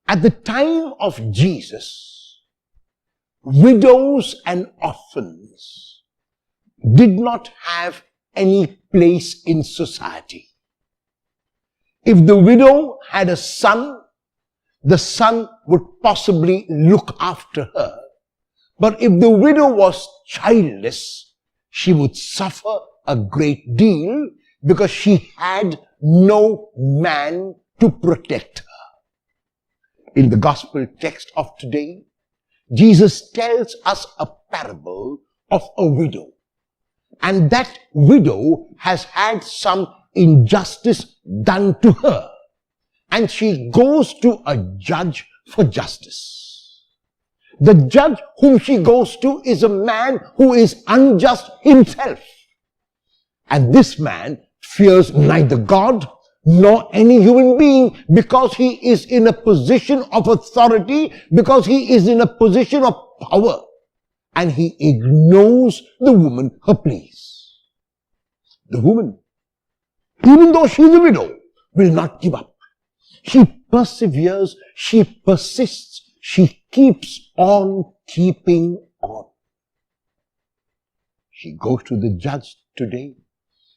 At the time of Jesus, widows and orphans did not have any place in society. If the widow had a son, the son would possibly look after her. But if the widow was childless, she would suffer a great deal because she had no man to protect her. In the gospel text of today, Jesus tells us a parable of a widow. And that widow has had some injustice done to her. And she goes to a judge for justice. The judge whom she goes to is a man who is unjust himself. And this man fears neither God nor any human being because he is in a position of authority, because he is in a position of power. And he ignores the woman her pleas. The woman, even though she is a widow, will not give up. She perseveres, she persists, she keeps on keeping on. She goes to the judge today.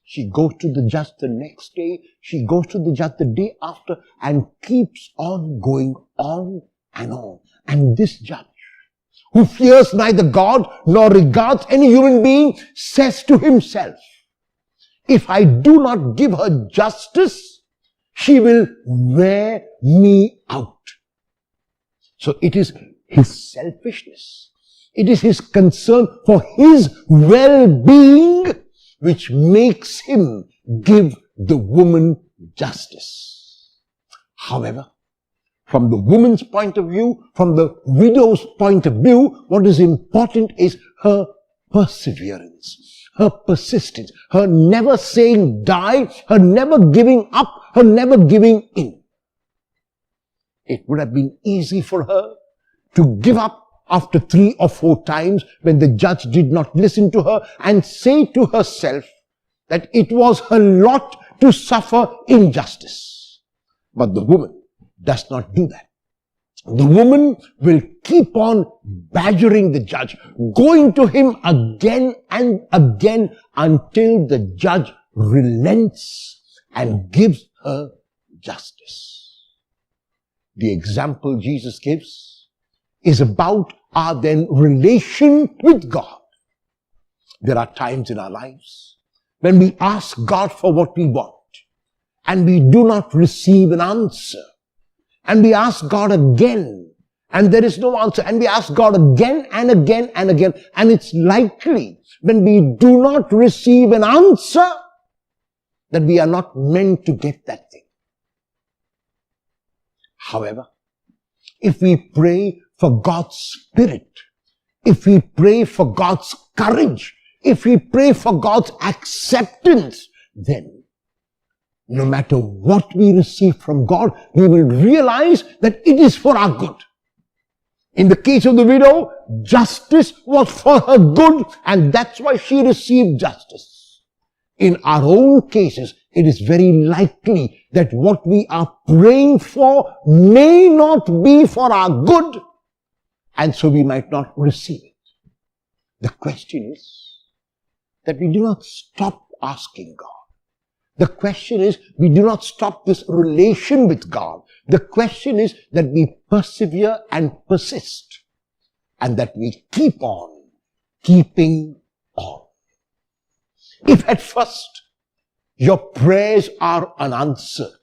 She goes to the judge the next day. She goes to the judge the day after and keeps on going on and on. And this judge, who fears neither God nor regards any human being, says to himself, if I do not give her justice, she will wear me out. So it is his selfishness. It is his concern for his well-being which makes him give the woman justice. However, from the woman's point of view, from the widow's point of view, what is important is her perseverance, her persistence, her never saying die, her never giving up, her never giving in. It would have been easy for her to give up after 3 or 4 times when the judge did not listen to her and say to herself that it was her lot to suffer injustice. But the woman does not do that. The woman will keep on badgering the judge, going to him again and again until the judge relents and gives her justice. The example Jesus gives is about our then relation with God. There are times in our lives when we ask God for what we want and we do not receive an answer. And we ask God again and there is no answer. And we ask God again and again and again. And it's likely when we do not receive an answer that we are not meant to get that thing. However, if we pray for God's Spirit, if we pray for God's courage, if we pray for God's acceptance, then no matter what we receive from God, we will realize that it is for our good. In the case of the widow, justice was for her good, and that's why she received justice. In our own cases, it is very likely that what we are praying for may not be for our good, and so we might not receive it. The question is that we do not stop asking God. The question is we do not stop this relation with God. The question is that we persevere and persist, and that we keep on keeping on. If at first your prayers are unanswered,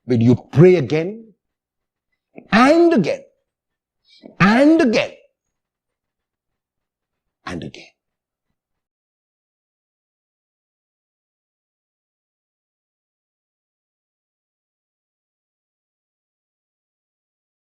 will you pray again and again and again and again?